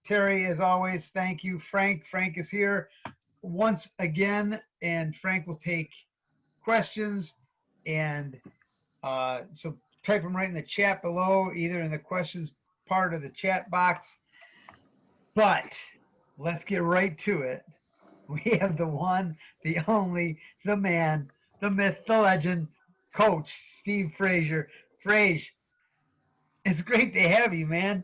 Terry, as always, thank you. Frank is here once again, and Frank will take questions. And so type them right in the chat below, either in the questions part of the chat box. But let's get right to it. We have the one, the only, the man, the myth, the legend, Coach Steve Fraser. Frage, it's great to have you, man.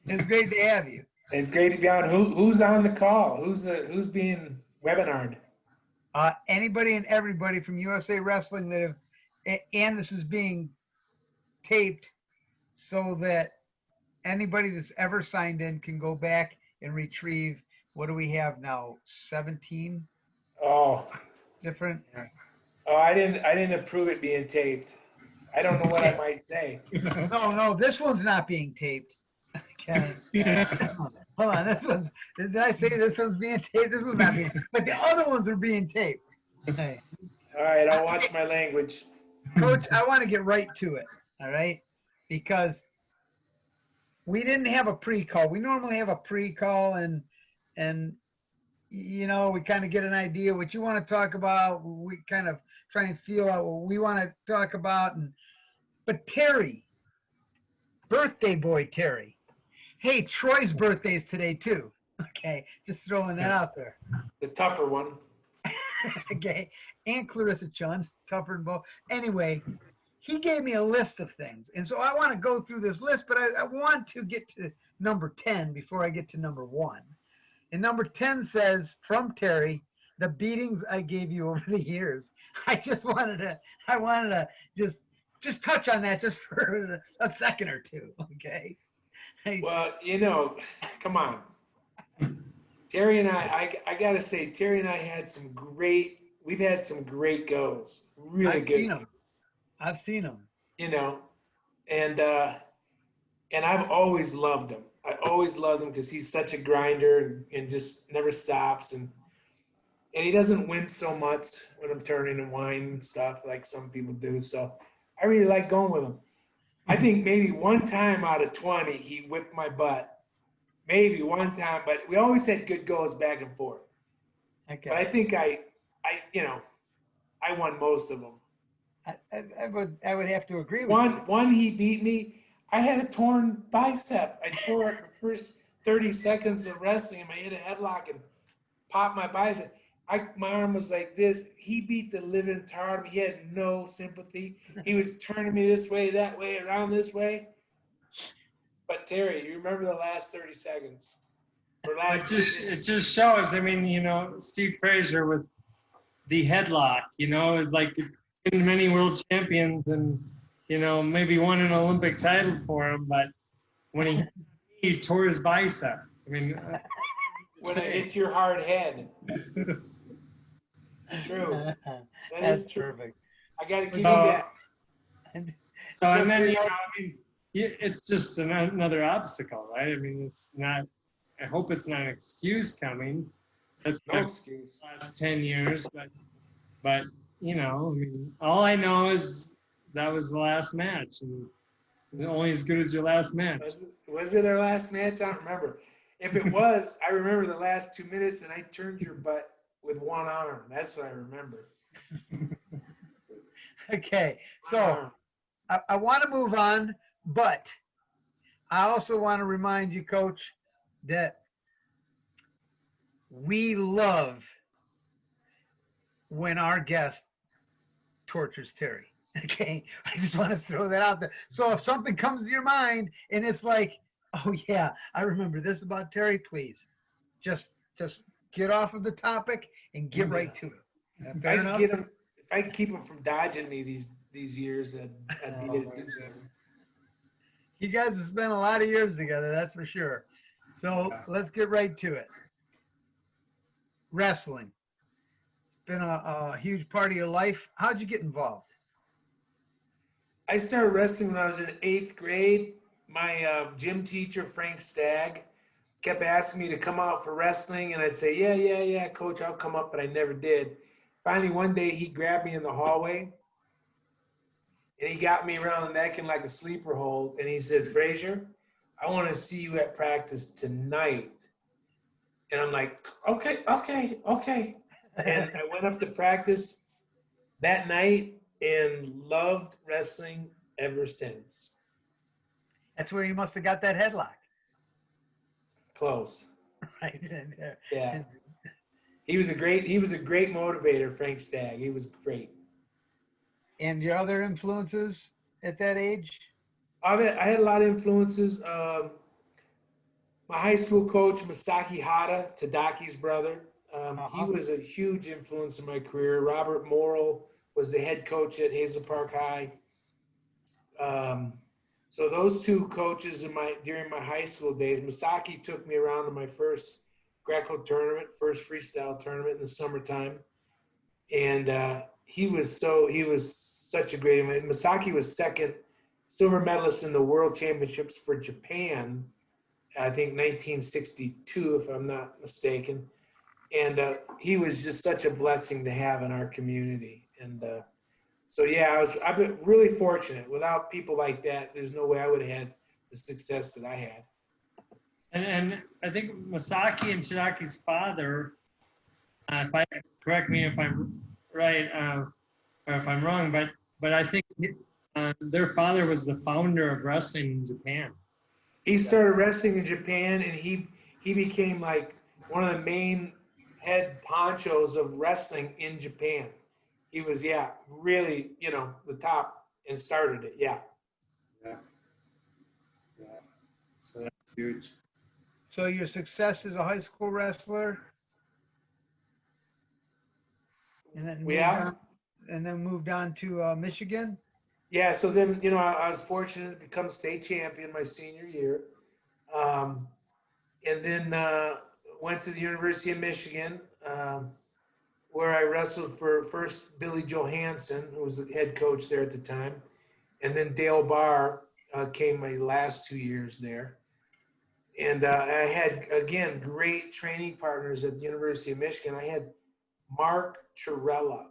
It's great to have you. It's great to be on. Who's on the call? Who's being webinared? Anybody and everybody from USA Wrestling that have, and this is being taped so that anybody that's ever signed in can go back and retrieve. What do we have now? 17 Oh, different. oh, I didn't approve it being taped. I don't know what I might say. No, this one's not being taped. Okay. Hold on, this one. Did I say this one's being taped? This one's not being. But the other ones are being taped. Hey. All right, I'll watch my language. Coach, I want to get right to it. All right, because we didn't have a pre-call. We normally have a pre-call, and you know, we kind of get an idea what you want to talk about. We kind of try and feel out what we want to talk about. But Terry, birthday boy Terry. Hey, Troy's birthday is today too. Okay, just throwing that out there. The tougher one. Okay, and Clarissa Chun, tougher than both. Anyway, he gave me a list of things, and so I want to go through this list, but I want to get to number 10 before I get to number 1. And number 10 says, from Terry, the beatings I gave you over the years. I wanted to just touch on that just for a second or two, okay? Well, you know, come on. Terry and I got to say, Terry and I we've had some great goes. Really good. I've seen them. You know, and I've always loved him. I always loved him because he's such a grinder and just never stops. And he doesn't win so much when I'm turning and wine and stuff like some people do. So I really like going with him. I think maybe one time out of 20, he whipped my butt. Maybe one time, but we always had good goes back and forth. Okay. But I think I won most of them. I would have to agree with you. One he beat me. I had a torn bicep. I tore it the first 30 seconds of wrestling, and I hit a headlock and popped my bicep. My arm was like this. He beat the living tar out of me. He had no sympathy. He was turning me this way, that way, around this way. But Terry, you remember the last 30 seconds? It just shows. I mean, you know, Steve Fraser with the headlock. You know, like been many world champions, and you know, maybe won an Olympic title for him. But when he tore his bicep, I mean, when it hit your hard head. True. That's perfect. I got to give you that. So and then you know, I mean, it's just another obstacle, right? I mean, it's not. I hope it's not an excuse coming. That's no excuse. The last 10 years, but you know, I mean, all I know is that was the last match, and only as good as your last match. Was it our last match? I don't remember. If it was, I remember the last 2 minutes, and I turned your butt with one arm. That's what I remember. Okay, so I want to move on, but I also want to remind you, Coach, that we love when our guest tortures Terry. Okay, I just want to throw that out there. So if something comes to your mind and it's like, oh yeah, I remember this about Terry, please just get off of the topic and get right to it. Fair enough? If I could keep him from dodging me these years, I'd be there to do so. You guys have spent a lot of years together, that's for sure. So let's get right to it. Wrestling. It's been a huge part of your life. How'd you get involved? I started wrestling when I was in 8th grade. My gym teacher, Frank Stagg, kept asking me to come out for wrestling, and I'd say, yeah, coach, I'll come up, but I never did. Finally, one day, he grabbed me in the hallway, and he got me around the neck in like a sleeper hold, and he said, Fraser, I want to see you at practice tonight. And I'm like, okay. And I went up to practice that night and loved wrestling ever since. That's where you must have got that headlock. Close. Right. Yeah. He was a great motivator, Frank Stagg. He was great. And your other influences at that age? I had a lot of influences. My high school coach, Masaki Hata, Tadaki's brother, he was a huge influence in my career. Robert Morrill was the head coach at Hazel Park High. So those two coaches during my high school days, Masaki took me around to my first Greco tournament, first freestyle tournament in the summertime, and he was such a great. Masaki was second silver medalist in the World Championships for Japan, I think 1962, if I'm not mistaken. And he was just such a blessing to have in our community. And so, yeah, I've been really fortunate. Without people like that, there's no way I would have had the success that I had. And I think Masaki and Tadaki's father, correct me if I'm right or if I'm wrong, but I think their father was the founder of wrestling in Japan. He started wrestling in Japan, and he became like one of the main head honchos of wrestling in Japan. He was, really, the top and started it. Yeah. Yeah. So that's huge. So your success as a high school wrestler, and then moved on to Michigan. Yeah. So then, I was fortunate to become state champion my senior year, and then went to the University of Michigan, where I wrestled for first Billy Johansson, who was the head coach there at the time, and then Dale Barr came my last 2 years there. And I had, again, great training partners at the University of Michigan. I had Mark Chirella,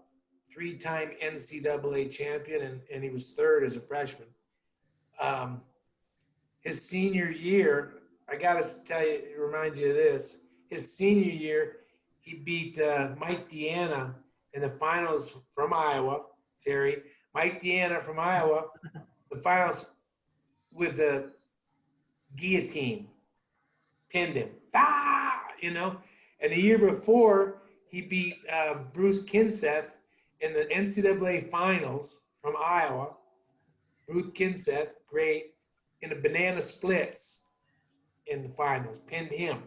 3-time NCAA champion, and he was third as a freshman. His senior year, I got to remind you of this. His senior year, he beat Mike Deanna in the finals from Iowa, Terry. Mike Deanna from Iowa, the finals with the guillotine. Pinned him. And the year before, he beat Bruce Kinseth in the NCAA finals from Iowa. Bruce Kinseth, great, in the banana splits in the finals, pinned him.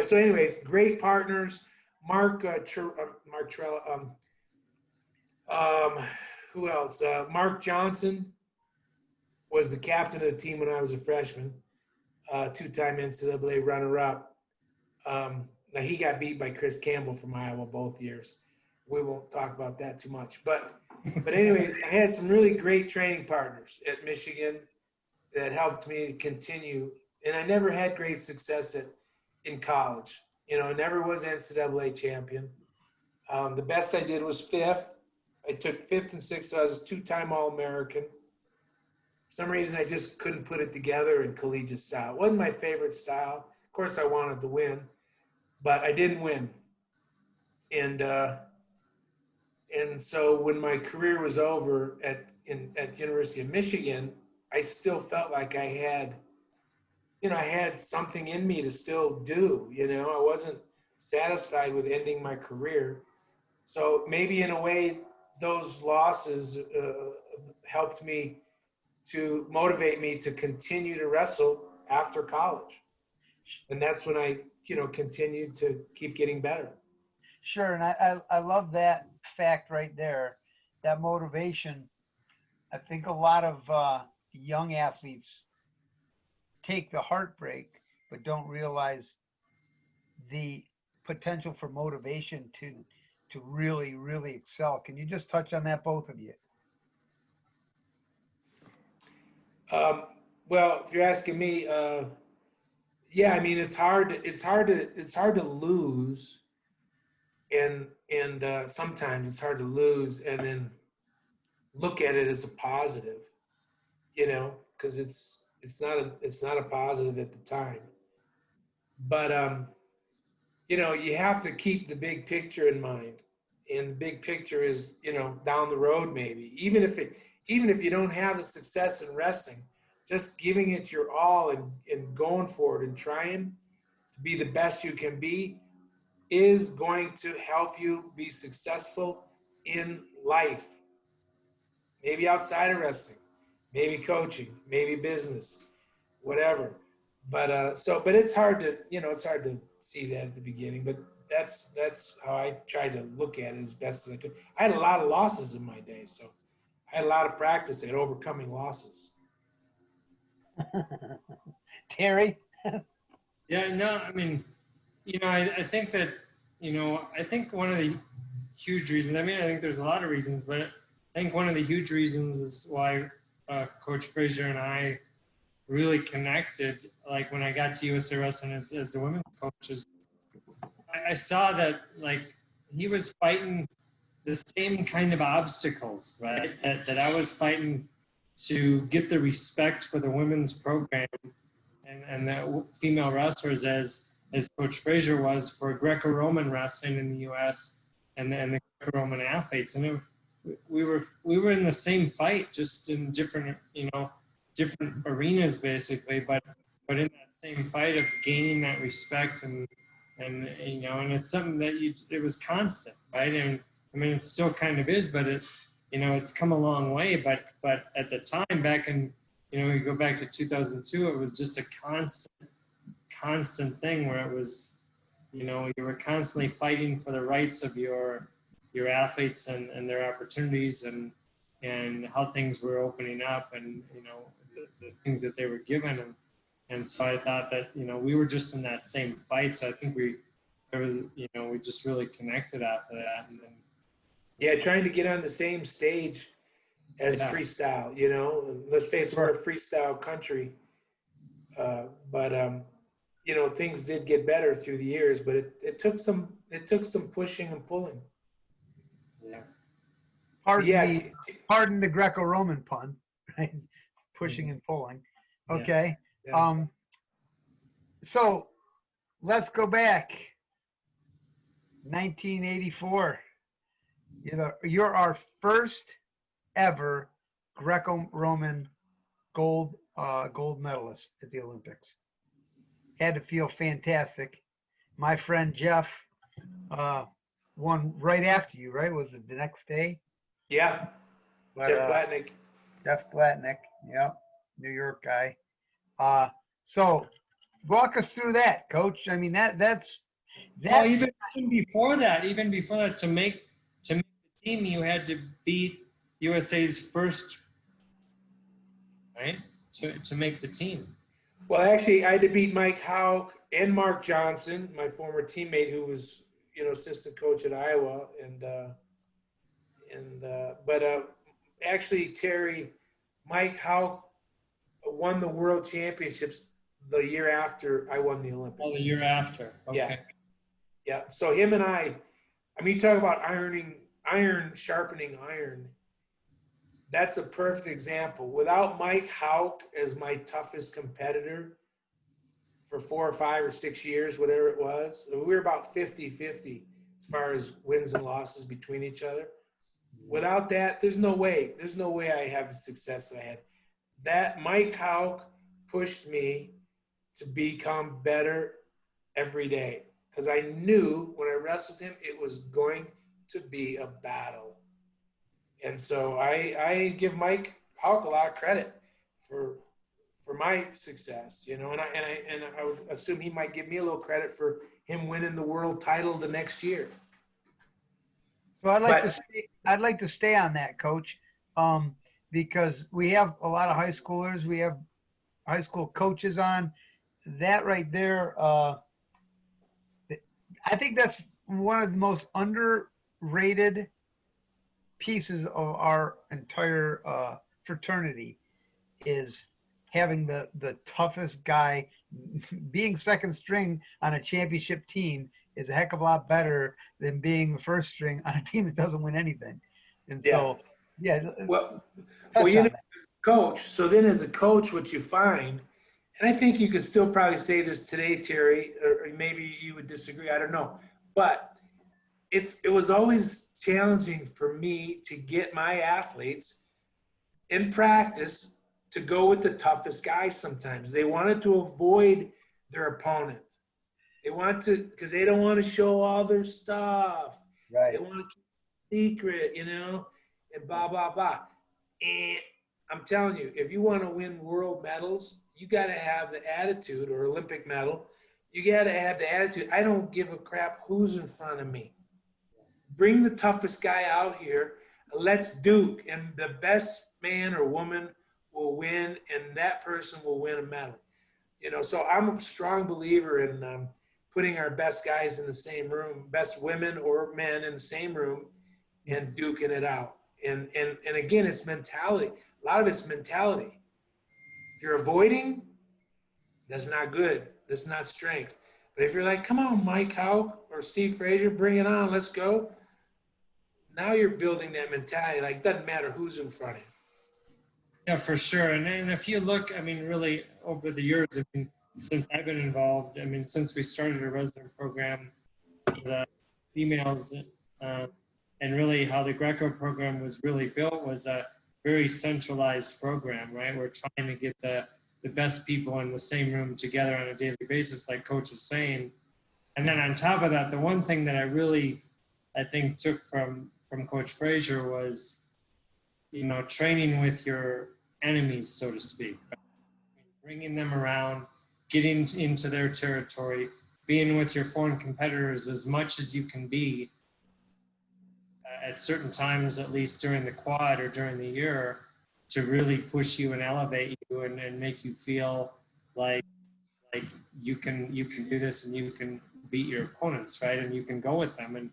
So anyways, great partners. Mark Trella, who else? Mark Johnson was the captain of the team when I was a freshman, 2-time NCAA runner-up. Now he got beat by Chris Campbell from Iowa both years. We won't talk about that too much, but anyways, I had some really great training partners at Michigan that helped me continue. And I never had great success in college. I never was NCAA champion. The best I did was 5th. I took 5th and 6th. I was a 2-time All-American. For some reason, I just couldn't put it together in collegiate style. It wasn't my favorite style. Of course, I wanted to win, but I didn't win. And so when my career was over at the University of Michigan, I still felt like I had something in me to still do. I wasn't satisfied with ending my career. So maybe in a way, those losses helped me to motivate me to continue to wrestle after college. And that's when I, continued to keep getting better. Sure. And I love that fact right there, that motivation. I think a lot of young athletes take the heartbreak, but don't realize the potential for motivation to really, really excel. Can you just touch on that, both of you? Well, if you're asking me, yeah, I mean, it's hard to lose, and sometimes it's hard to lose and then look at it as a positive, because it's not a positive at the time. But you have to keep the big picture in mind, and the big picture is down the road maybe. Even if you don't have the success in wrestling, just giving it your all and going for it and trying to be the best you can be is going to help you be successful in life. Maybe outside of wrestling, maybe coaching, maybe business, whatever. But it's hard to see that at the beginning. But that's how I tried to look at it as best as I could. I had a lot of losses in my day, so I had a lot of practice at overcoming losses. Terry? Yeah, no, I mean, I think that, I think one of the huge reasons, I think there's a lot of reasons, but I think one of the huge reasons is why Coach Fraser and I really connected, like when I got to USA Wrestling as the women's coaches, I saw that like he was fighting the same kind of obstacles, right? That I was fighting to get the respect for the women's program and the female wrestlers as Coach Fraser was for Greco-Roman wrestling in the U.S. and the Greco-Roman athletes, and we were in the same fight, just in different different arenas basically, but in that same fight of gaining that respect and it's something that it was constant, right? And I mean it still kind of is, but it's come a long way, but at the time back in you go back to 2002, it was just a constant thing where it was, you were constantly fighting for the rights of your athletes and their opportunities and how things were opening up and, the things that they were given. And so I thought that, we were just in that same fight. So I think we just really connected after that. And then, Yeah, trying to get on the same stage as freestyle, let's face it, we're a freestyle country. But things did get better through the years, but it took some pushing and pulling. Yeah. Pardon the Greco-Roman pun, right? Pushing and pulling. Okay. Yeah. So let's go back. 1984. You're our first ever Greco-Roman gold medalist at the Olympics. Had to feel fantastic. My friend Jeff won right after you, right? Was it the next day? Yeah. But, Jeff Blatnick. Jeff Blatnick, yep, New York guy. So walk us through that, Coach. I mean that's well, even before that, to make the team, you had to beat USA's first, right? To make the team. Well, actually, I had to beat Mike Houck and Mark Johnson, my former teammate, who was assistant coach at Iowa, but actually, Terry, Mike Houck won the World Championships the year after I won the Olympics. Oh, the year after. Okay. Yeah. So him and I mean, you talk about sharpening iron. That's a perfect example. Without Mike Houck as my toughest competitor for 4 or 5 or 6 years, whatever it was, we were about 50-50 as far as wins and losses between each other. Without that, there's no way I have the success that I had. That Mike Houck pushed me to become better every day because I knew when I wrestled him, it was going to be a battle. And so I give Mike Houck a lot of credit for my success, and I would assume he might give me a little credit for him winning the world title the next year. So I'd like to stay on that, Coach, because we have a lot of high schoolers. We have high school coaches on. That right there, I think that's one of the most underrated pieces of our entire fraternity is having the toughest guy. Being second string on a championship team is a heck of a lot better than being the first string on a team that doesn't win anything. And so, well, coach. So then as a coach, what you find, and I think you could still probably say this today, Terry, or maybe you would disagree. I don't know, but it was always challenging for me to get my athletes in practice to go with the toughest guys. Sometimes they wanted to avoid their opponent. They want to, because they don't want to show all their stuff. They Right. want to keep it secret, and blah, blah, blah. And I'm telling you, if you want to win world medals, you got to have the attitude, or Olympic medal. You got to have the attitude. I don't give a crap who's in front of me. Bring the toughest guy out here. Let's duke, and the best man or woman will win, and that person will win a medal. So I'm a strong believer in putting our best guys in the same room, best women or men in the same room, and duking it out. And again, it's mentality. A lot of it's mentality. If you're avoiding, that's not good. That's not strength. But if you're like, come on, Mike Houck or Steve Fraser, bring it on, let's go. Now you're building that mentality. Like, doesn't matter who's in front of you. Yeah, for sure. And if you look, I mean, really over the years, I mean, since I've been involved, I mean, since we started a resident program, the females, and really how the Greco program was really built was a very centralized program, right? We're trying to get the best people in the same room together on a daily basis, like Coach is saying. And then on top of that, the one thing that I think took from Coach Fraser was, training with your enemies, so to speak, right? Bringing them around, getting into their territory, being with your foreign competitors as much as you can be at certain times, at least during the quad or during the year, to really push you and elevate you and make you feel like you can do this and you can beat your opponents, right? And you can go with them, and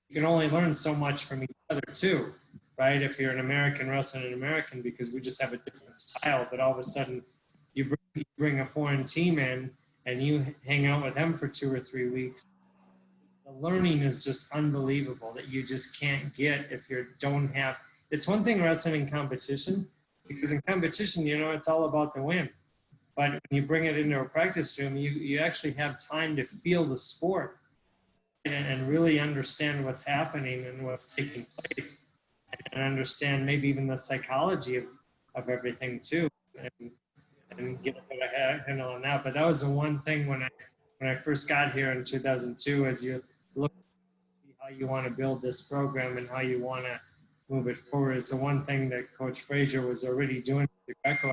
you can only learn so much from each other too, right? If you're an American wrestling an American, because we just have a different style, but all of a sudden you bring a foreign team in and you hang out with them for 2 or 3 weeks. The learning is just unbelievable that you just can't get if you don't have. It's one thing wrestling in competition, because in competition, it's all about the win. But when you bring it into a practice room, you actually have time to feel the sport and really understand what's happening and what's taking place, and understand maybe even the psychology of everything too, and get a better handle on that. But that was the one thing when I first got here in 2002, as you look at see how you want to build this program and how you want to move it forward, is the one thing that Coach Fraser was already doing with the Greco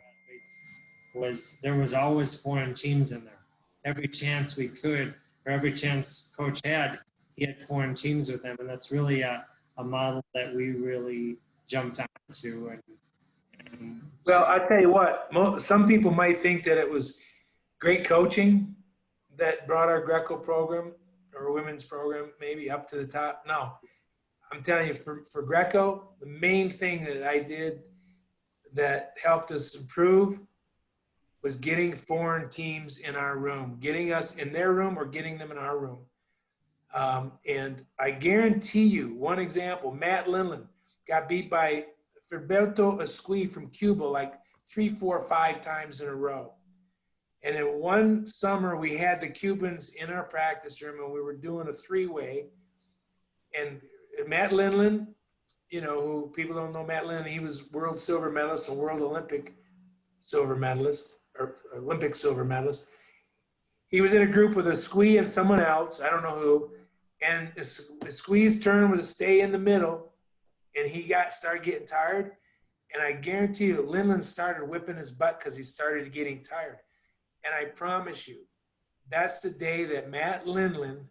athletes. There was always foreign teams in there. Every chance we could, or every chance Coach had, he had foreign teams with them, and that's really a model that we really jumped onto. Well, I tell you what, some people might think that it was great coaching that brought our Greco program or women's program maybe up to the top. No, I'm telling you, for Greco, the main thing that I did that helped us improve was getting foreign teams in our room, getting us in their room or getting them in our room. And I guarantee you, one example, Matt Linlin got beat by Filiberto Esqui from Cuba like 3, 4, 5 times in a row. And in one summer, we had the Cubans in our practice room, and we were doing a 3-way. And Matt Linlin, who people don't know Matt Linlin, he was world silver medalist and world Olympic silver medalist, or Olympic silver medalist. He was in a group with Esqui and someone else, I don't know who, and Esqui's turn was to stay in the middle, and he started getting tired. And I guarantee you, Linlin started whipping his butt because he started getting tired. And I promise you, that's the day that Matt Linlin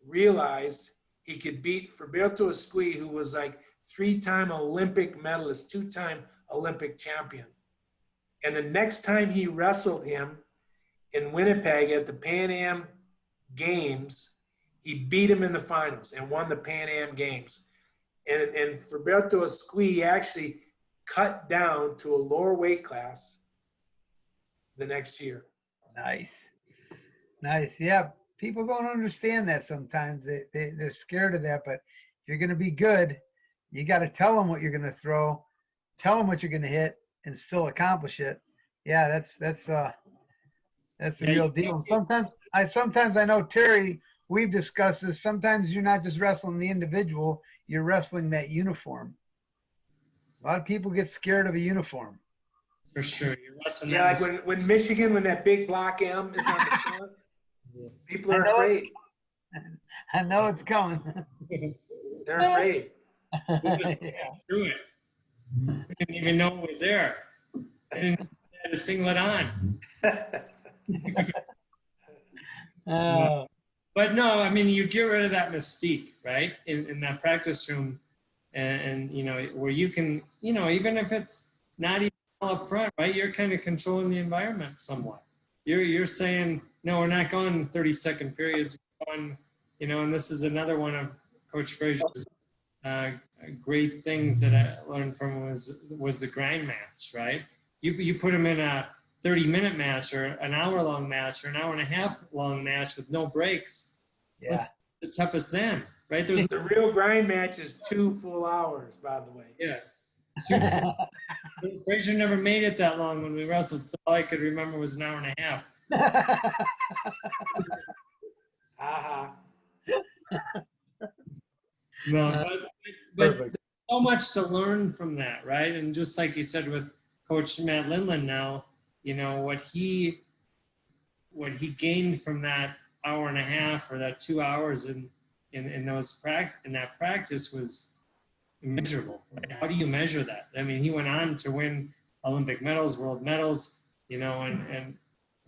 realized he could beat Filiberto Esqui, who was like 3-time Olympic medalist, 2-time Olympic champion. And the next time he wrestled him in Winnipeg at the Pan Am Games, he beat him in the finals and won the Pan Am Games. And Filiberto Esqui actually cut down to a lower weight class the next year. Nice. Yeah, people don't understand that sometimes. They're scared of that, but if you're going to be good, you got to tell them what you're going to throw, tell them what you're going to hit, and still accomplish it. Yeah, that's That's the Yeah, real you deal. can't- Sometimes I know, Terry, we've discussed this. Sometimes you're not just wrestling the individual, you're wrestling that uniform. A lot of people get scared of a uniform. For sure. You're wrestling Yeah, that like when Michigan, when that big block M is on the front, people are I know it. afraid. I know it's coming. They're afraid. we just Yeah. through it. We didn't even know it was there. I didn't have to singlet on. Uh, But no, I mean, you get rid of that mystique, right? In that practice room, and you know, where you can, you know, even if it's not even all up front, right? You're kind of controlling the environment somewhat. You're saying, no, we're not going 30-second periods. We're going, you know, and this is another one of Coach Fraser's great things that I learned from him was the grind match, right? You put him in a 30-minute match or an hour-long match or an hour and a half long match with no breaks. yeah. That's the toughest then, right? There's The real grind match is 2 full hours, by the way. yeah. Fraser never made it that long when we wrestled, so all I could remember was an hour and a half. Aha. No, but Perfect. so much to learn from that, right? And just like you said with Coach Matt Lindland now, you know, what he gained from that hour and a half or that 2 hours in that practice was immeasurable. Right? How do you measure that? I mean, he went on to win Olympic medals, world medals, you know, and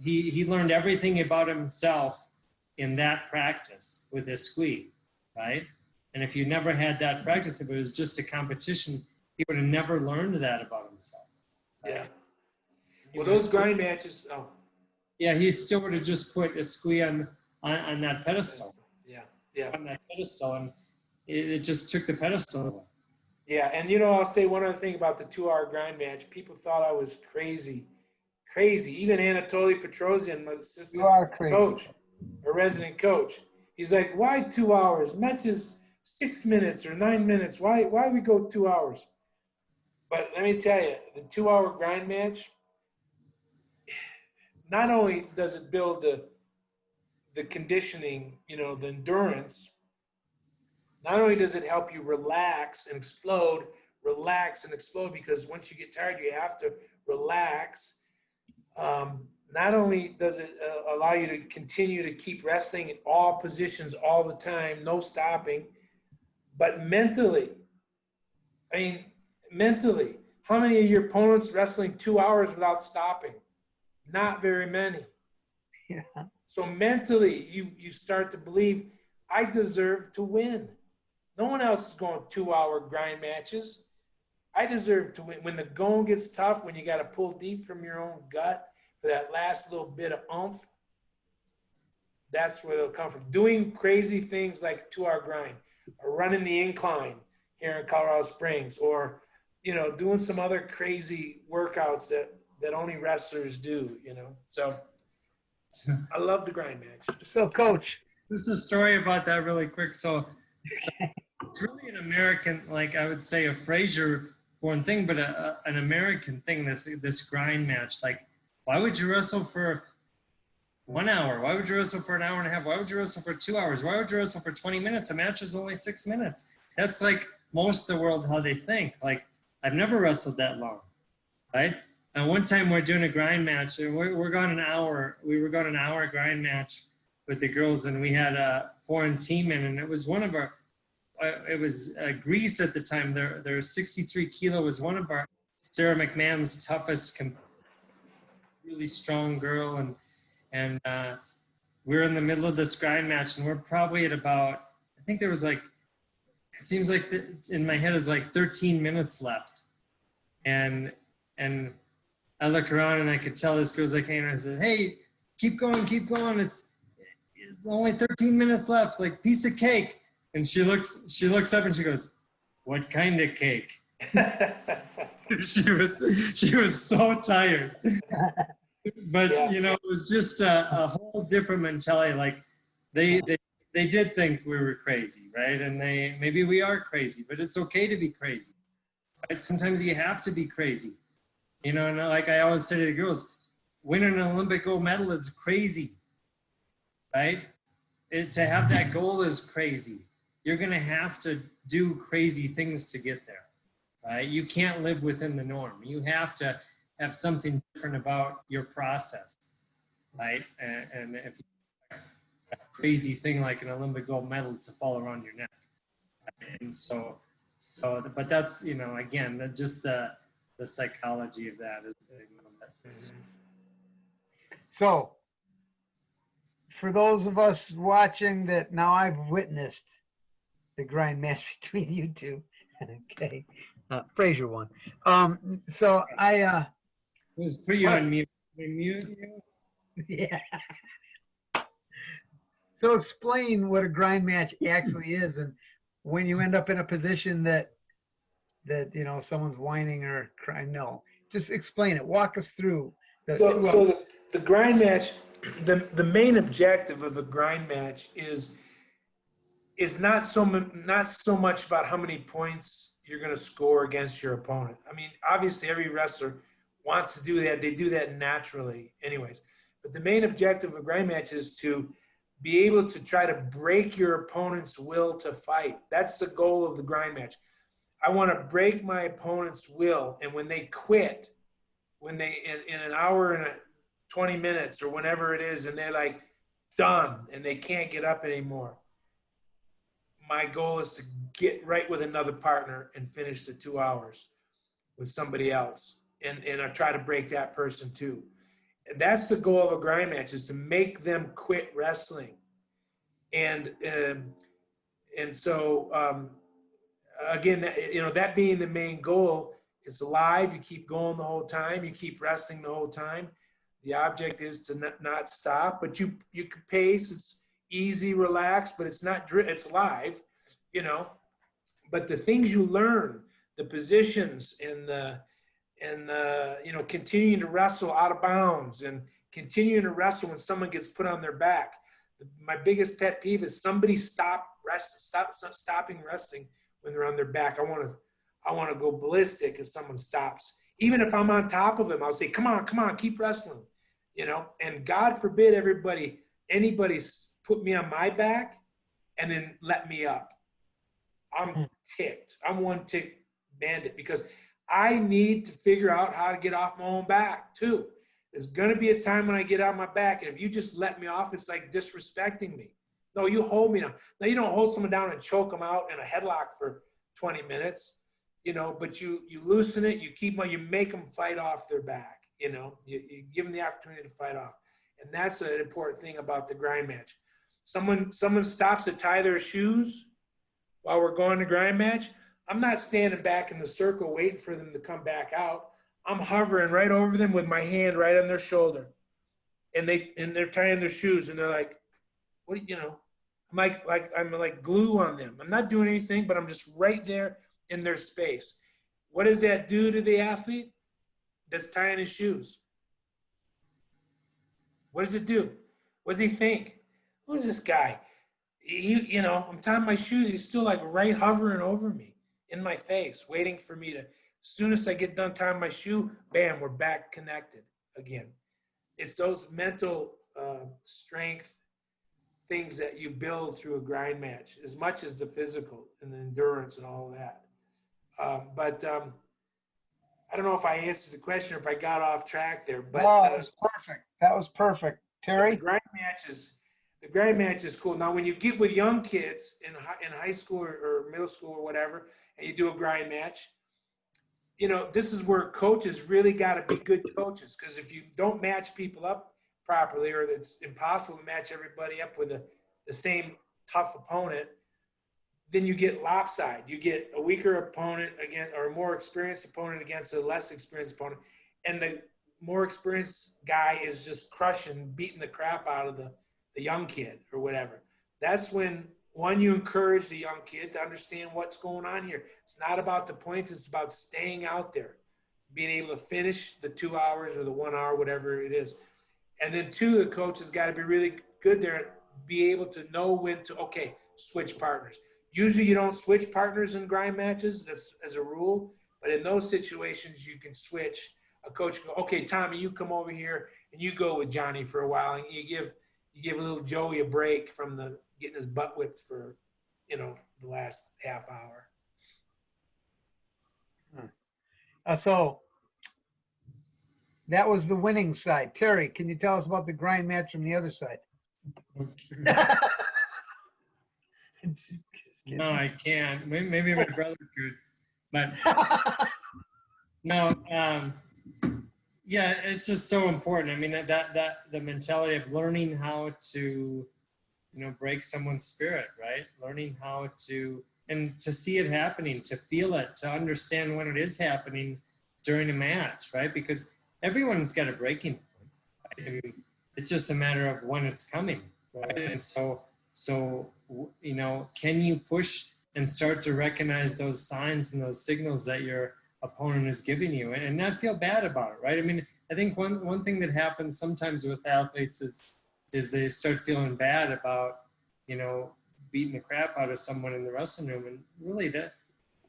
he learned everything about himself in that practice with his squeak, right? And if you never had that practice, if it was just a competition, he would have never learned that about himself. Right? Yeah. He Well, would have those still- grind matches. Oh, yeah, he still would have just put a squeak on that pedestal, yeah, yeah, on that pedestal, and it just took the pedestal away. yeah. And you know, I'll say one other thing about the 2-hour grind match. People thought I was crazy, crazy. Even Anatoly Petrosian, my assistant You are crazy. coach, a resident coach, he's like, "Why 2 hours? Matches 6 minutes or 9 minutes. Why we go 2 hours?" But let me tell you, the 2-hour grind match. Not only does it build the conditioning, you know, the endurance, not only does it help you relax and explode, because once you get tired, you have to relax. Not only does it allow you to continue to keep wrestling in all positions all the time, no stopping, but mentally, I mean, mentally, how many of your opponents wrestling 2 hours without stopping? Not very many. Yeah. So mentally, you start to believe, I deserve to win. No one else is going 2-hour grind matches. I deserve to win. When the going gets tough, when you got to pull deep from your own gut for that last little bit of oomph, that's where they'll come from. Doing crazy things like 2-hour grind, or running the incline here in Colorado Springs, or, you know, doing some other crazy workouts that only wrestlers do, you know. So I love the grind match. So, Coach, This is a story about that really quick. So it's really an American, like I would say, a Fraser-born thing, but an American thing. This grind match. Like, why would you wrestle for 1 hour? Why would you wrestle for an hour and a half? Why would you wrestle for 2 hours? Why would you wrestle for 20 minutes? A match is only 6 minutes. That's like most of the world how they think. Like, I've never wrestled that long, right? And one time we're doing a grind match, and we're going an hour. We were going an hour grind match with the girls, and we had a foreign team in, and it was one of our. It was Greece at the time. Their 63 kilo was one of our. Sarah McMahon's toughest, really strong girl, and we're in the middle of this grind match, and we're probably at about. I think there was like. It seems like in my head is like 13 minutes left, and I look around and I could tell this girl's like, hey, and I said, hey, keep going. It's only 13 minutes left, like piece of cake. And she looks up and she goes, what kind of cake? she was so tired. But Yeah. you know, it was just a whole different mentality. Like they did think we were crazy, right? And maybe we are crazy, but it's okay to be crazy. Right? Sometimes you have to be crazy. You know, and like I always say to the girls, winning an Olympic gold medal is crazy, right? To have that goal is crazy. You're going to have to do crazy things to get there, right? You can't live within the norm. You have to have something different about your process, right? And if you have a crazy thing like an Olympic gold medal to fall around your neck. And but that's, again, just the psychology of that. So, for those of us watching that now, I've witnessed the grind match between you two. Okay. Fraser won. So I Let's put you on mute. Mute you? yeah. So explain what a grind match actually is, and when you end up in a position that someone's whining or crying. No, just explain it. Walk us through the The grind match, the main objective of the grind match is not so much about how many points you're going to score against your opponent. I mean, obviously every wrestler wants to do that. They do that naturally anyways. But the main objective of a grind match is to be able to try to break your opponent's will to fight. That's the goal of the grind match. I want to break my opponent's will, and when they quit, when they in an hour and 20 minutes or whenever it is, and they're like done and they can't get up anymore, my goal is to get right with another partner and finish the 2 hours with somebody else, and I try to break that person too. And that's the goal of a grind match, is to make them quit wrestling. And so again, that being the main goal, it's live. You keep going the whole time. You keep wrestling the whole time. The object is to not stop, but you can pace. It's easy, relaxed, but it's live, But the things you learn, the positions and continuing to wrestle out of bounds and continuing to wrestle when someone gets put on their back. My biggest pet peeve is somebody stopping wrestling when they're on their back. I want to go ballistic if someone stops. Even if I'm on top of them, I'll say, come on, keep wrestling, and God forbid anybody put me on my back and then let me up. I'm ticked. I'm one tick bandit, because I need to figure out how to get off my own back too. There's going to be a time when I get on my back, and if you just let me off, it's like disrespecting me. No, you hold me down. Now, you don't hold someone down and choke them out in a headlock for 20 minutes, but you loosen it, you make them fight off their back, you give them the opportunity to fight off. And that's an important thing about the grind match. Someone stops to tie their shoes while we're going to grind match. I'm not standing back in the circle waiting for them to come back out. I'm hovering right over them with my hand right on their shoulder, and they're tying their shoes, and they're like, "What? I'm like glue on them. I'm not doing anything, but I'm just right there in their space." What does that do to the athlete that's tying his shoes? What does it do? What does he think? Who's this guy? I'm tying my shoes. He's still like right hovering over me in my face, waiting for me to. As soon as I get done tying my shoe, bam, we're back connected again. It's those mental strength things that you build through a grind match, as much as the physical and the endurance and all of that. But I don't know if I answered the question or if I got off track there. But no, that was perfect. That was perfect. Terry? The grind match is cool. Now, when you get with young kids in high school or middle school or whatever, and you do a grind match, this is where coaches really got to be good coaches, because if you don't match people up properly, or it's impossible to match everybody up with the same tough opponent, then you get lopsided. You get a weaker opponent or a more experienced opponent against a less experienced opponent, and the more experienced guy is just beating the crap out of the young kid or whatever. That's when, you encourage the young kid to understand what's going on here. It's not about the points. It's about staying out there, being able to finish the 2 hours or the 1 hour, whatever it is. And then two, the coach has got to be really good there, be able to know when to, switch partners. Usually you don't switch partners in grind matches, that's as a rule, but in those situations you can switch. A coach can go, okay, Tommy, you come over here and you go with Johnny for a while, and you give a little Joey a break from the getting his butt whipped for, the last half hour. So that was the winning side. Terry, can you tell us about the grind match from the other side? No, I can't. Maybe my brother could, but no. Yeah, it's just so important. I mean, that the mentality of learning how to, break someone's spirit, right? Learning how to, and to see it happening, to feel it, to understand when it is happening during a match, right? Because everyone's got a breaking point. Right? I mean, it's just a matter of when it's coming, right? And so, can you push and start to recognize those signs and those signals that your opponent is giving you, and not feel bad about it, right? I mean, I think one thing that happens sometimes with athletes is they start feeling bad about, beating the crap out of someone in the wrestling room, and really that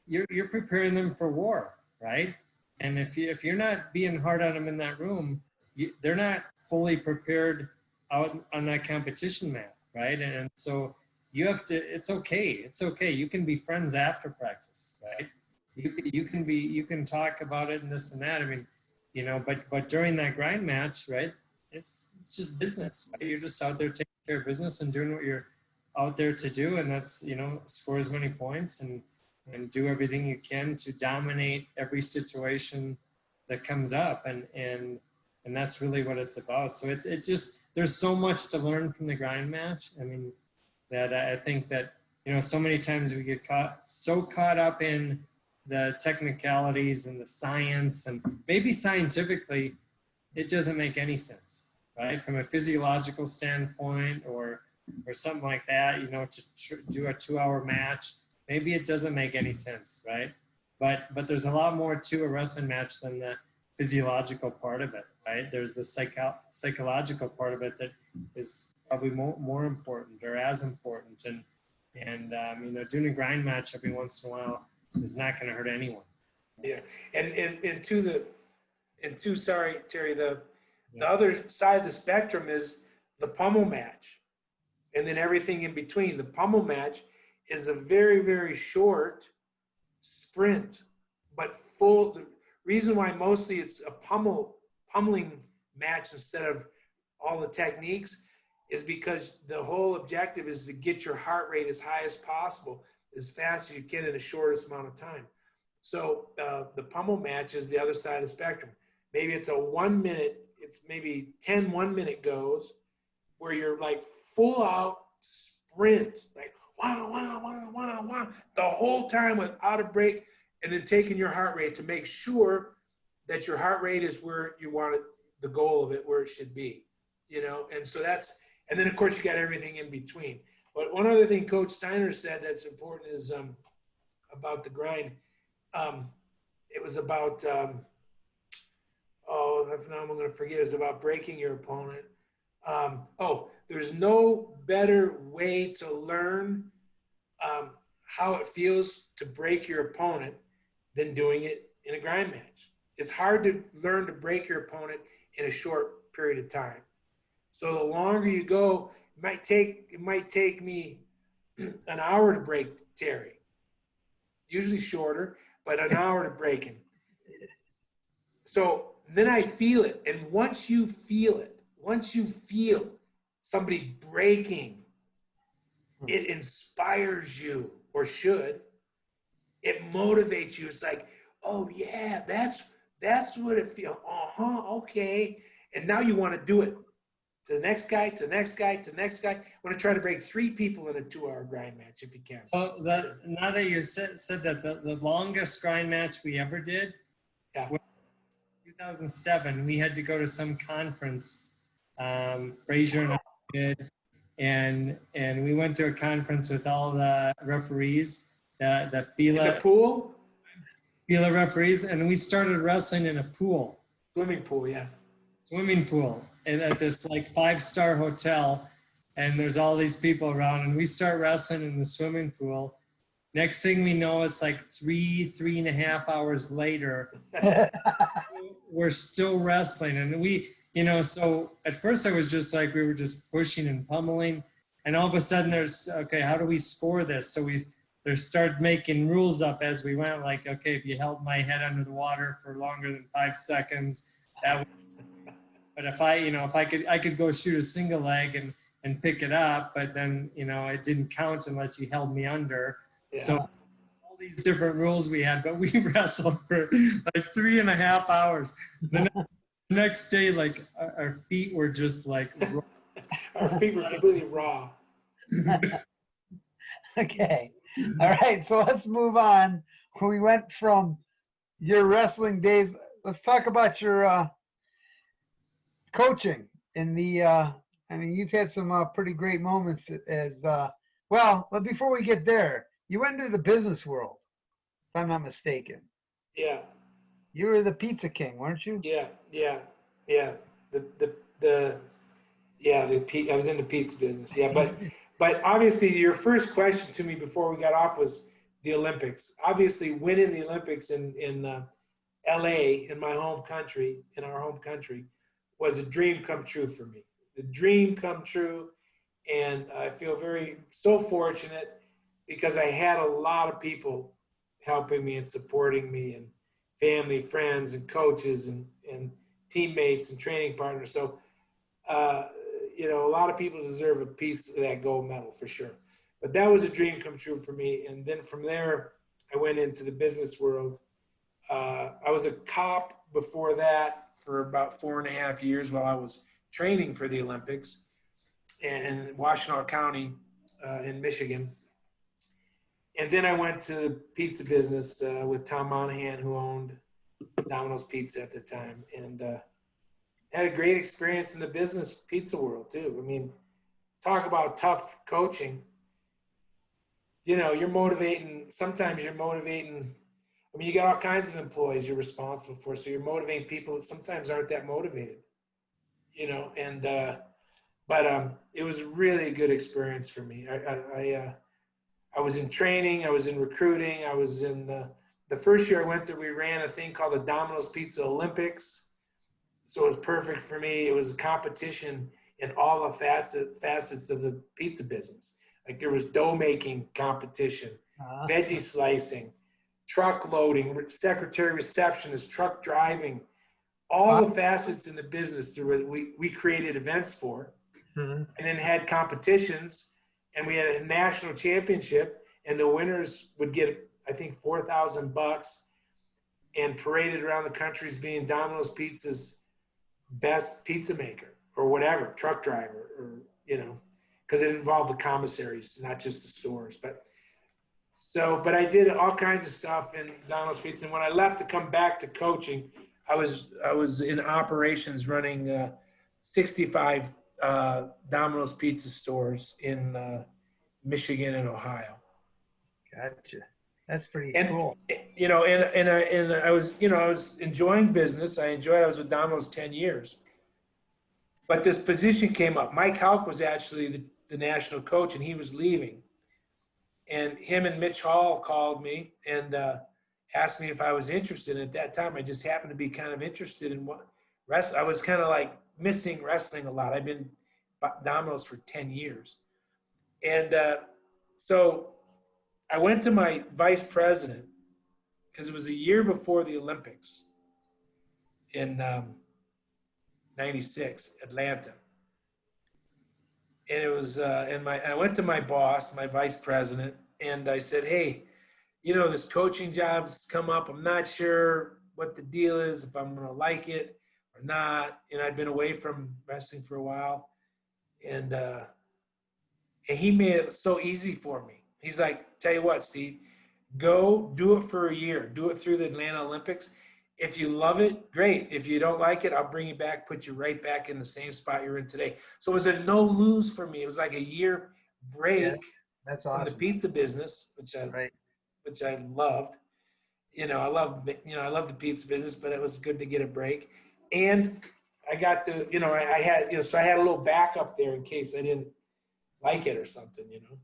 you're preparing them for war, right? And if you're not being hard on them in that room, they're not fully prepared out on that competition mat, right? And so you have to. It's okay. You can be friends after practice, right? You can talk about it and this and that. I mean, but during that grind match, right? It's just business, right? You're just out there taking care of business and doing what you're out there to do, and that's score as many points and do everything you can to dominate every situation that comes up, and that's really what it's about. So it just, there's so much to learn from the grind match. I mean, that I think that so many times we get caught up in the technicalities and the science, and maybe scientifically it doesn't make any sense, right? From a physiological standpoint or something like that, to do a 2-hour match, maybe it doesn't make any sense, right? But there's a lot more to a wrestling match than the physiological part of it, right? There's the psychological part of it that is probably more important or as important, and doing a grind match every once in a while is not going to hurt anyone. Yeah, sorry, Terry, the other side of the spectrum is the pummel match, and then everything in between. The pummel match is a very, very short sprint, but full. The reason why mostly it's a pummeling match instead of all the techniques is because the whole objective is to get your heart rate as high as possible, as fast as you can in the shortest amount of time. So the pummel match is the other side of the spectrum. Maybe it's a 1 minute, it's maybe 10 1-minute goes where you're like full out sprint, like wow, the whole time without a break, and then taking your heart rate to make sure that your heart rate is where you want it, the goal of it, where it should be, and so and then of course you got everything in between. But one other thing Coach Steiner said that's important is about the grind. It was about, now I'm going to forget, it was about breaking your opponent. There's no better way to learn how it feels to break your opponent than doing it in a grind match. It's hard to learn to break your opponent in a short period of time. So the longer you go, it might take me an hour to break Terry. Usually shorter, but an hour to break him. So then I feel it. And once you feel somebody breaking, it inspires you, or should. It motivates you. It's like, oh yeah, that's what it feels. Okay. And now you want to do it to the next guy, to the next guy, to the next guy. I want to try to break 3 people in a 2-hour grind match if you can. So now that you said that, the longest grind match we ever did, was 2007. We had to go to some conference. Fraser and I did, and we went to a conference with all the referees, the FILA. In the pool? FILA referees, and we started wrestling in a pool. Swimming pool, yeah. Swimming pool, and at this like 5-star hotel, and there's all these people around, and we start wrestling in the swimming pool. Next thing we know, it's like 3.5 hours later, we're still wrestling, and you know, so at first I was just like, we were just pushing and pummeling. And all of a sudden there's, okay, how do we score this? So we start making rules up as we went, like, okay, if you held my head under the water for longer than 5 seconds, that would, but if I, you know, if I could go shoot a single leg and pick it up, but then, you know, it didn't count unless you held me under. Yeah. So all these different rules we had, but we wrestled for like 3.5 hours. The next day, like our feet were just like Our feet were completely raw. Okay. All right. So let's move on. We went from your wrestling days. Let's talk about your coaching in the. I mean, you've had some pretty great moments as well. But before we get there, you went into the business world, if I'm not mistaken. Yeah. You were the pizza king, weren't you? Yeah. I was in the pizza business. Yeah, but obviously your first question to me before we got off was the Olympics. Obviously, winning the Olympics in LA, in my home country, in our home country, was a dream come true for me. The dream come true, and I feel so fortunate because I had a lot of people helping me and supporting me, and family, friends, and coaches, and teammates and training partners. So, you know, a lot of people deserve a piece of that gold medal for sure. But that was a dream come true for me. And then from there, I went into the business world. I was a cop before that for about 4.5 years while I was training for the Olympics in Washtenaw County in Michigan. And then I went to the pizza business with Tom Monahan, who owned Domino's Pizza at the time, and had a great experience in the business pizza world too. I mean, talk about tough coaching. You know, sometimes you're motivating. I mean, you got all kinds of employees you're responsible for, so you're motivating people that sometimes aren't that motivated, you know, and but it was really a good experience for me. I was in training, I was in recruiting, I was in the first year I went there, we ran a thing called the Domino's Pizza Olympics. So it was perfect for me. It was a competition in all the facets of the pizza business. Like there was dough making competition, veggie slicing, truck loading, secretary receptionist, truck driving, all the facets in the business we created events for, and then had competitions, and we had a national championship, and the winners would get, I think, $4,000 and paraded around the country as being Domino's Pizza's best pizza maker or whatever, truck driver, or, you know, because it involved the commissaries, not just the stores. But I did all kinds of stuff in Domino's Pizza. And when I left to come back to coaching, I was in operations running 65 Domino's Pizza stores in Michigan and Ohio. Gotcha. That's pretty cool. You know, and I was, you know, I was enjoying business. I was with Domino's 10 years. But this position came up. Mike Houck was actually the national coach, and he was leaving. And him and Mitch Hall called me and asked me if I was interested. And at that time, I just happened to be kind of interested in wrestling. I was kind of like missing wrestling a lot. I've been Domino's for 10 years. And so I went to my vice president because it was a year before the Olympics in 96, Atlanta. And it was, I went to my boss, my vice president, and I said, hey, you know, this coaching job's come up. I'm not sure what the deal is, if I'm going to like it or not. And I'd been away from wrestling for a while. And he made it so easy for me. He's like, tell you what, Steve, go do it for a year. Do it through the Atlanta Olympics. If you love it, great. If you don't like it, I'll bring you back, put you right back in the same spot you're in today. So it was a no lose for me. It was like a year break that's awesome. from the pizza business, which I loved. You know, I love the pizza business, but it was good to get a break. And I got to, you know, I had, you know, so I had a little backup there in case I didn't like it or something, you know.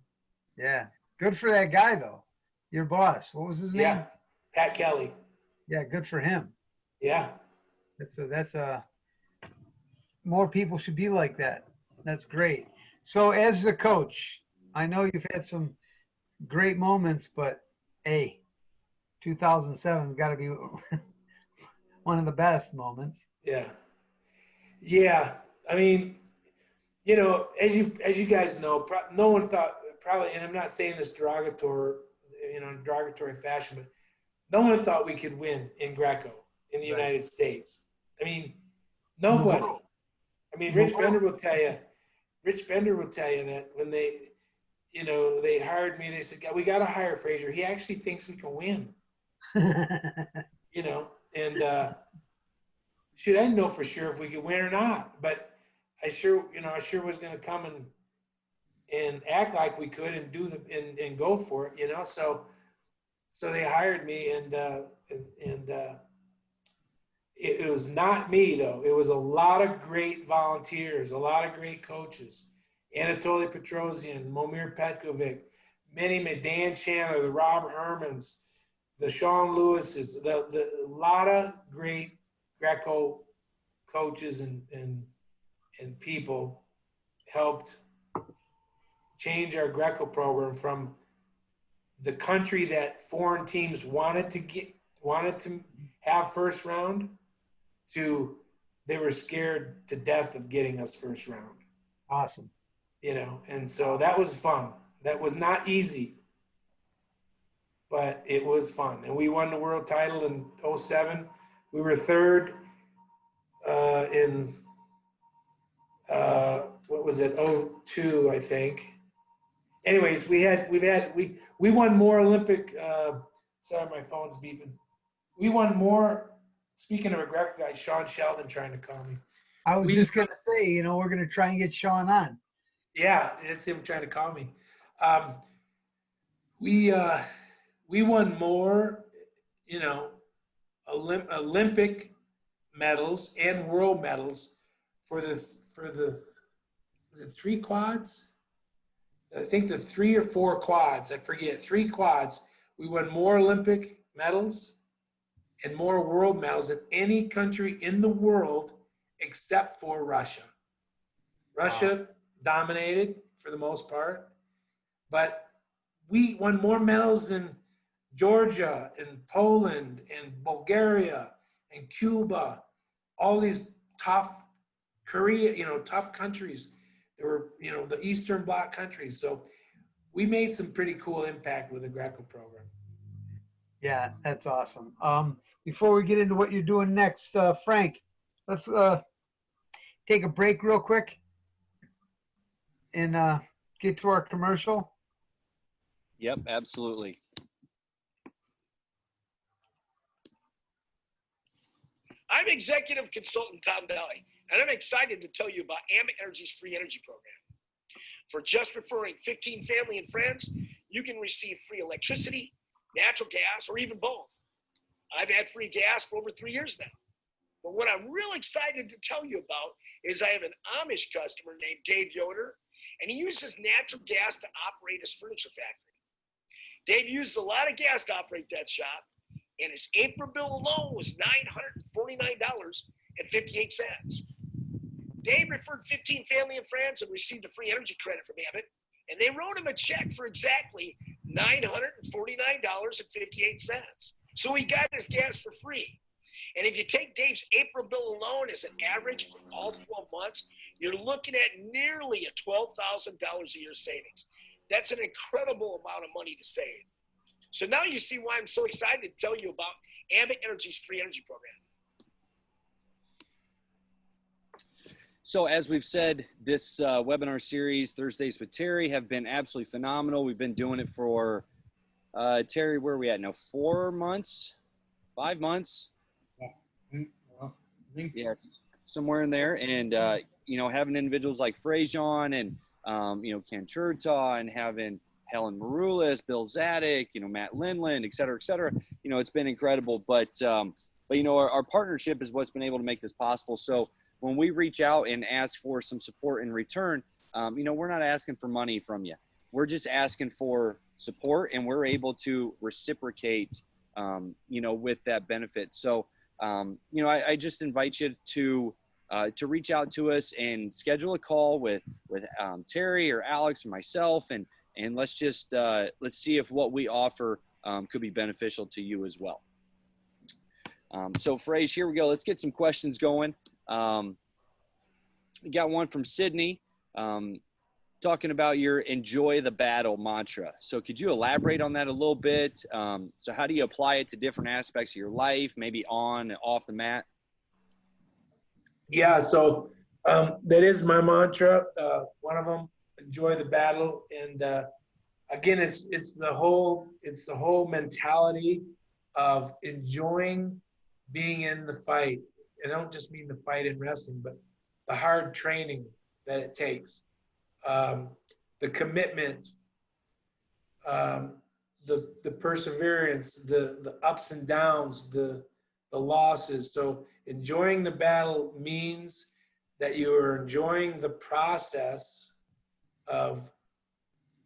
Yeah. Good for that guy though. Your boss. What was his name? Yeah. Pat Kelly. Yeah, good for him. Yeah. That's a more people should be like that. That's great. So as the coach, I know you've had some great moments, but hey, 2007's got to be one of the best moments. Yeah. Yeah. I mean, you know, as you guys know, no one thought probably, and I'm not saying this derogatory, in derogatory fashion, but no one thought we could win in Greco in the Right. United States. I mean, In the nobody. world. I mean, In the Rich Bender world. will tell you. Rich Bender will tell you that when they hired me, they said, "We got to hire Fraser. He actually thinks we can win." And shoot, I didn't know for sure if we could win or not, but I sure was going to come and act like we could and and go for it. So they hired me, and it was not me though. It was a lot of great volunteers, a lot of great coaches, Anatoly Petrosian, Momir Petkovic, Dan Chandler, the Rob Hermans, the Sean Lewises, the a lot of great Greco coaches and people helped change our Greco program from the country that foreign teams wanted to have first round to they were scared to death of getting us first round. Awesome. And so that was fun. That was not easy, but it was fun. And we won the world title in 07. We were third in what was it, 02, I think. Anyways, we won more Olympic. Sorry, my phone's beeping. We won more. Speaking of a Greco guy, Sean Sheldon trying to call me. I was just going to say, we're going to try and get Sean on. Yeah, it's him trying to call me. We won more, Olympic medals and world medals for the three quads. I think the 3 or 4 quads. I forget. 3 quads. We won more Olympic medals and more world medals than any country in the world except for Russia. Russia dominated for the most part, but we won more medals than Georgia and Poland and Bulgaria and Cuba, all these tough tough countries. There were, the Eastern Bloc countries. So we made some pretty cool impact with the Greco program. Yeah, that's awesome. Before we get into what you're doing next, Frank, let's take a break real quick and get to our commercial. Yep, absolutely. I'm executive consultant Tom Daly, and I'm excited to tell you about Ambit Energy's free energy program. For just referring 15 family and friends, you can receive free electricity, natural gas, or even both. I've had free gas for over 3 years now. But what I'm real excited to tell you about is I have an Amish customer named Dave Yoder, and he uses natural gas to operate his furniture factory. Dave uses a lot of gas to operate that shop, and his April bill alone was $949.58. Dave referred 15 family and friends and received a free energy credit from Abbott, and they wrote him a check for exactly $949.58. So he got his gas for free. And if you take Dave's April bill alone as an average for all 12 months, you're looking at nearly a $12,000 a year savings. That's an incredible amount of money to save. So now you see why I'm so excited to tell you about Ambit Energy's free energy program. So as we've said, this webinar series, Thursdays with Terry, have been absolutely phenomenal. We've been doing it for, Terry, where are we at now? 4 months? 5 months? Yes, somewhere in there. And, having individuals like Fraser and, Ken Chertaw, and having Helen Maroulis, Bill Zadig, Matt Lindland, et cetera, it's been incredible. But our partnership is what's been able to make this possible. So when we reach out and ask for some support in return, we're not asking for money from you. We're just asking for support, and we're able to reciprocate, with that benefit. So, I just invite you to to reach out to us and schedule a call with Terry or Alex or myself, and let's just let's see if what we offer could be beneficial to you as well. So Fraser, here we go. Let's get some questions going. We got one from Sydney talking about your enjoy the battle mantra. So could you elaborate on that a little bit? So how do you apply it to different aspects of your life, maybe on and off the mat? Yeah, so that is my mantra. One of them, enjoy the battle. And again, it's the whole mentality of enjoying being in the fight. And I don't just mean the fight in wrestling, but the hard training that it takes, the commitment, the perseverance, the ups and downs, the losses. So enjoying the battle means that you are enjoying the process of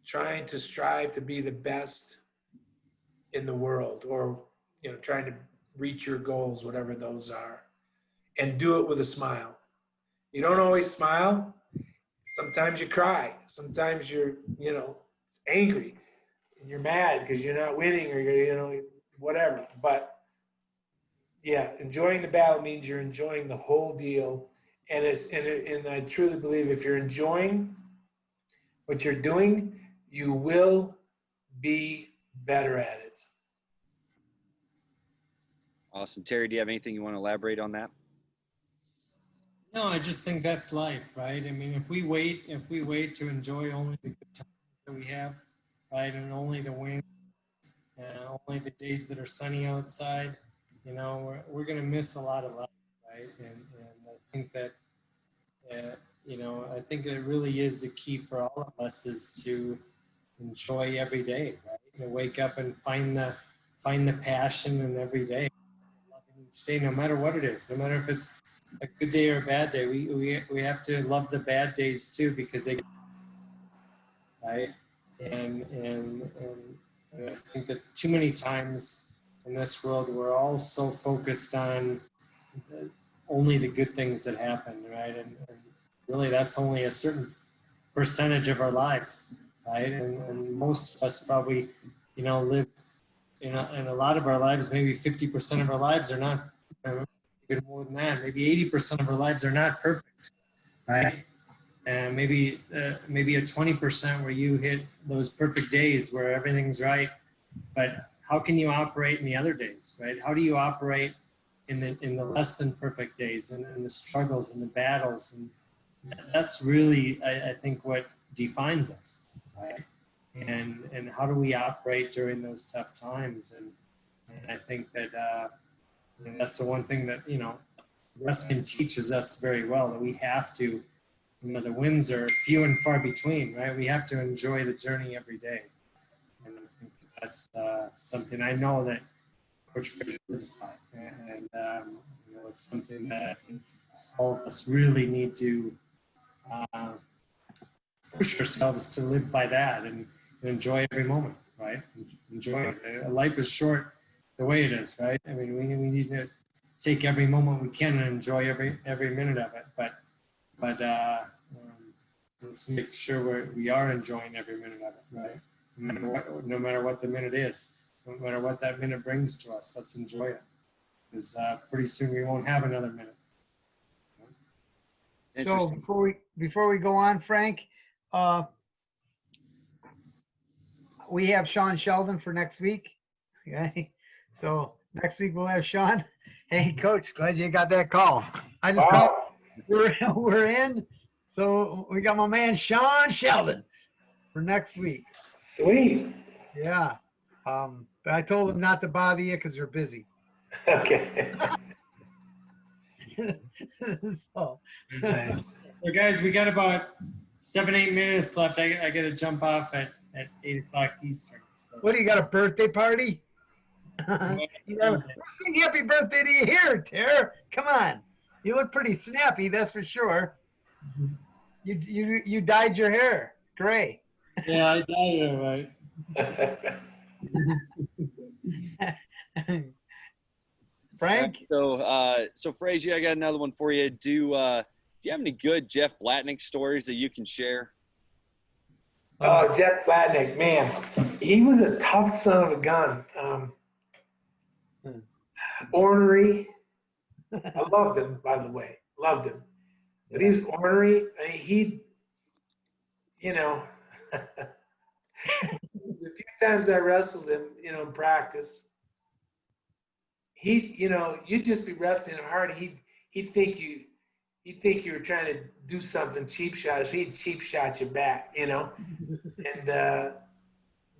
trying to strive to be the best in the world, or trying to reach your goals, whatever those are, and do it with a smile. You don't always smile. Sometimes you cry. Sometimes you're angry and you're mad because you're not winning, or you're whatever. But yeah, enjoying the battle means you're enjoying the whole deal. And I truly believe if you're enjoying what you're doing, you will be better at it. Awesome. Terry, do you have anything you want to elaborate on that? No, I just think that's life, right? I mean, if we wait to enjoy only the good times that we have, right, and only the wins, and only the days that are sunny outside, we're going to miss a lot of life, right? And I think that, I think it really is the key for all of us is to enjoy every day, right? And wake up and find the passion in every day, loving each day, no matter what it is, no matter if it's a good day or a bad day. We have to love the bad days too, because they, right? And I think that too many times in this world we're all so focused on only the good things that happen, right? And really that's only a certain percentage of our lives, right? And most of us probably live in a lot of our lives, maybe 50% of our lives are not, even more than that, maybe 80% of our lives are not perfect, right? And maybe a 20% where you hit those perfect days where everything's right. But how can you operate in the other days, right? How do you operate in the less than perfect days, and the struggles and the battles? And that's really, I think, what defines us, right? And how do we operate during those tough times? And I think that that's the one thing that wrestling teaches us very well, that we have to, the wins are few and far between, right? We have to enjoy the journey every day. And I think that's something I know that Coach Fraser lives by. And it's something that I think all of us really need to push ourselves to live by that and enjoy every moment, right? Enjoy it. Life is short the way it is, right? I mean, we need to take every moment we can and enjoy every minute of it. But let's make sure we are enjoying every minute of it, right? No matter what the minute is, no matter what that minute brings to us, let's enjoy it. Because pretty soon we won't have another minute. So before we go on, Frank, we have Sean Sheldon for next week. Okay, so next week we'll have Sean. Hey, Coach, glad you got that call. I just called. We're in. So we got my man Sean Sheldon for next week. Sweet. Yeah. But I told him not to bother you because they're busy. Okay. So. Nice. So guys, we got about 7-8 minutes left. I got to jump off at 8 o'clock Eastern. So. What do you got, a birthday party? We'll sing happy birthday to you here, Tara. Come on. You look pretty snappy, that's for sure. You dyed your hair gray. Yeah, I dyed it, right. Frank? So Fraser, I got another one for you. Do you have any good Jeff Blatnick stories that you can share? Oh, Jeff Blatnick, man, he was a tough son of a gun. Ornery. I loved him, by the way. Loved him. But he was ornery. I mean, you know, the few times I wrestled him, in practice, you'd just be wrestling him hard. He'd think you were trying to do something cheap shot. So he'd cheap shot you back, and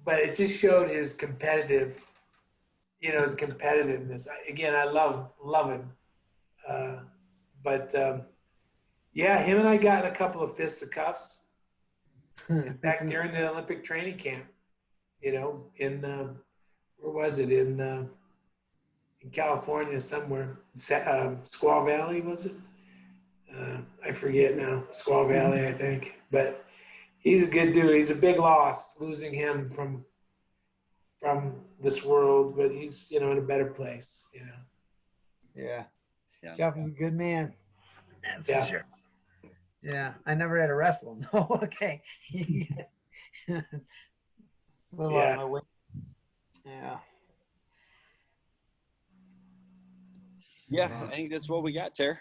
but it just showed his competitive, his competitiveness. Again, I love him. But yeah, him and I got in a couple of fisticuffs. In fact, during the Olympic training camp, in where was it? In California somewhere, Squaw Valley, was it? I forget now. Squaw Valley, I think. But he's a good dude. He's a big loss losing him from this world, but he's in a better place. Yeah. Yeah. Jeff is a good man. That's Yeah. for sure. Yeah. I never had to wrestle him. Oh, okay. A little out of my way. Yeah. Yeah, I think that's what we got, Ter.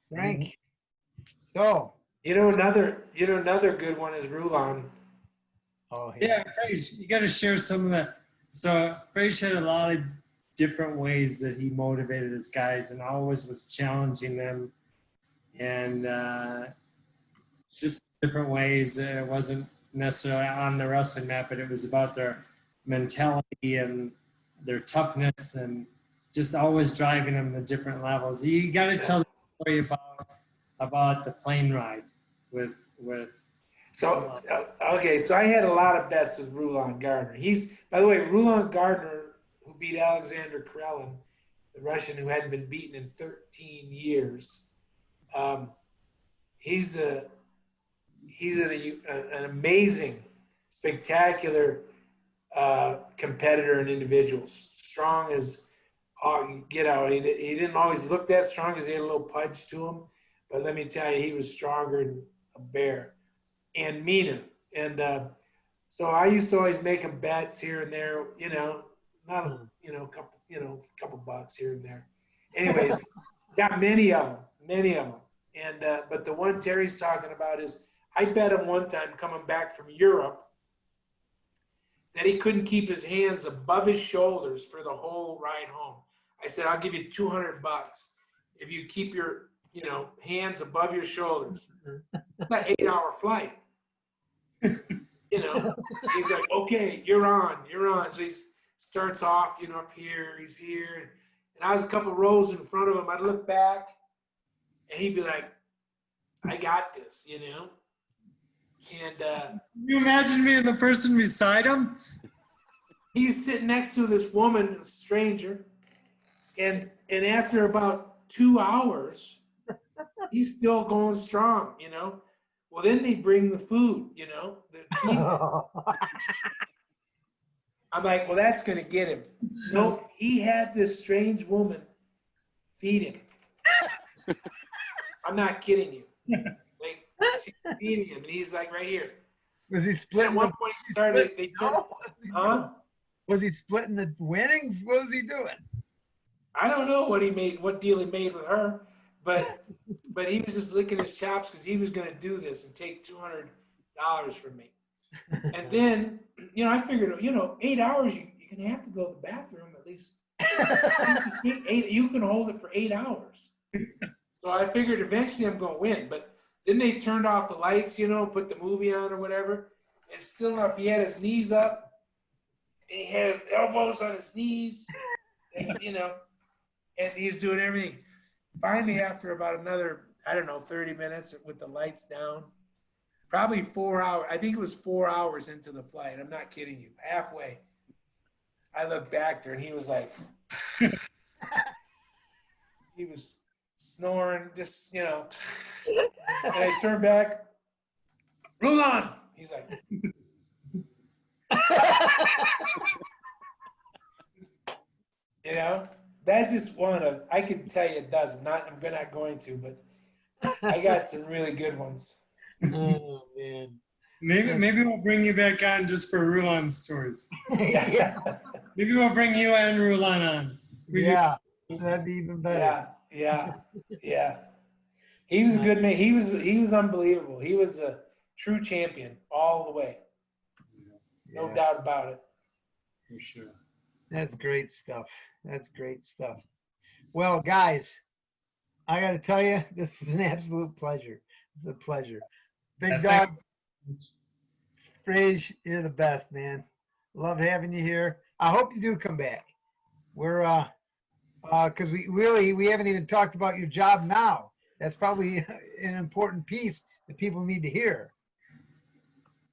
Frank. So. Another good one is Rulon. Oh, Yeah, Fraser, you got to share some of that. So Fraser had a lot of different ways that he motivated his guys and always was challenging them. And just different ways. It wasn't necessarily on the wrestling mat, but it was about their mentality and their toughness and just always driving them to different levels. You got to tell the story about the plane ride with. So okay, so I had a lot of bets with Rulon Gardner. By the way, Rulon Gardner, who beat Alexander Karelin, the Russian who hadn't been beaten in 13 years. He's an amazing, spectacular competitor and individual. Strong as get out. He didn't always look that strong because he had a little pudge to him, but let me tell you, he was stronger than a bear. And meaner. And so I used to always make him bets here and there, not a couple bucks here and there. Anyways, got many of them. And but the one Terry's talking about is I bet him one time coming back from Europe that he couldn't keep his hands above his shoulders for the whole ride home. I said, I'll give you $200 if you keep your hands above your shoulders. It's an 8-hour flight. He's like, okay, you're on. So he starts off, up here, he's here. And I was a couple rows in front of him. I'd look back and he'd be like, I got this, And Can you imagine being the person beside him? he's sitting next to this woman, a stranger. And after about 2 hours, he's still going strong, Well, then they bring the food, I'm like, well, that's going to get him. No, he had this strange woman feed him. I'm not kidding you. Like, she's feeding him, and he's like right here. Was he splitting? At one point, he started. Was he splitting the winnings? What was he doing? I don't know what deal he made with her, but he was just licking his chops because he was going to do this and take $200 from me. And then, I figured, 8 hours, you're going to have to go to the bathroom at least. You can hold it for 8 hours. So I figured eventually I'm going to win. But then they turned off the lights, put the movie on or whatever. And still enough, he had his knees up. And he had his elbows on his knees. And, and he's doing everything. Finally, after about another, 30 minutes with the lights down, probably 4 hours. I think it was 4 hours into the flight. I'm not kidding you. Halfway, I looked back there and he was like, he was snoring, just, and I turned back, Rulon. He's like, that's just one of, I can tell you a dozen. I'm not going to, but I got some really good ones. Oh man. Maybe we'll bring you back on just for Rulon stories. Yeah. Maybe we'll bring you and Rulon on. Yeah. That'd be even better. Yeah. He was a good man. He was unbelievable. He was a true champion all the way. No Yeah. doubt about it. For sure. That's great stuff. That's great stuff. Well, guys, I got to tell you, this is an absolute pleasure. It's a pleasure. Big Yeah, Dog, Fraser, you're the best, man. Love having you here. I hope you do come back. We're because we haven't even talked about your job now. That's probably an important piece that people need to hear.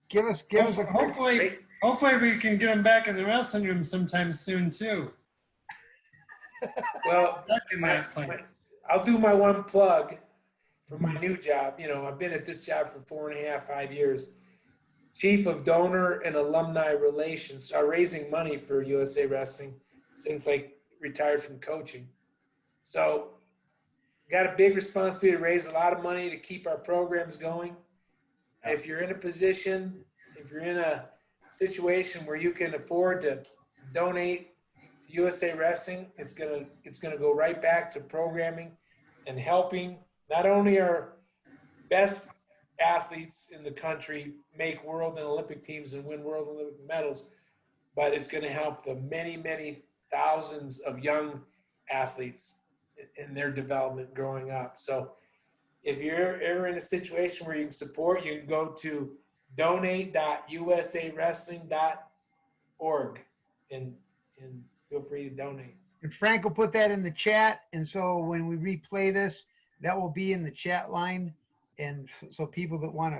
Give us a quick. Hopefully we can get him back in the wrestling room sometime soon too. Well, Stuck in that place. I'll do my one plug for my new job. You know, I've been at this job for 4.5, 5 years. Chief of Donor and Alumni Relations, are raising money for USA Wrestling since I retired from coaching. So, got a big responsibility to raise a lot of money to keep our programs going. If you're in a position, if you're in a situation where you can afford to donate to USA Wrestling, it's gonna go right back to programming and helping not only our best athletes in the country make world and Olympic teams and win world and Olympic medals, but it's going to help the many, many thousands of young athletes in their development growing up. So if you're ever in a situation where you can support, you can go to donate.usawrestling.org and feel free to donate. And Frank will put that in the chat, and so when we replay this, that will be in the chat line, and so people that want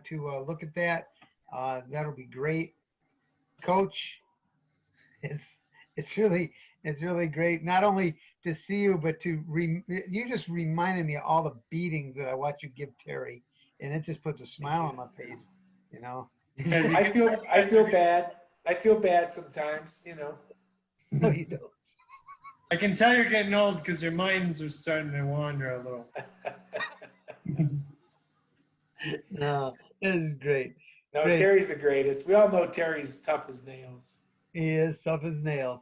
to look at that, that'll be great. Coach, it's really great not only to see you, but you just reminded me of all the beatings that I watch you give Terry, and it just puts a smile on my face, you know. I feel bad. I feel bad sometimes, you know. No, you don't. I can tell you're getting old because your minds are starting to wander a little. No, this is great. No, Great. Terry's the greatest. We all know Terry's tough as nails. He is tough as nails.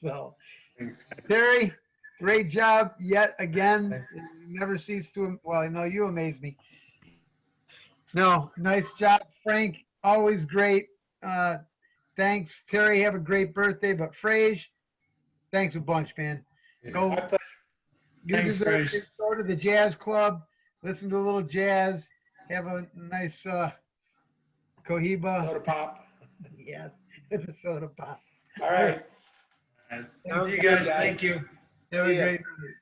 So, Thanks, guys. Terry, great job yet again. You never cease to, well, no, you amaze me. No, nice job, Frank. Always great. Thanks, Terry. Have a great birthday. But Fraser, thanks a bunch, man. Go. My pleasure. You Thanks, deserve Fraser. to go to the jazz club, listen to a little jazz, have a nice cohiba. Soda pop. Yeah, with a soda pop. All right. All right. Sounds See you good, guys. guys. Thank you. Have See a ya. great night.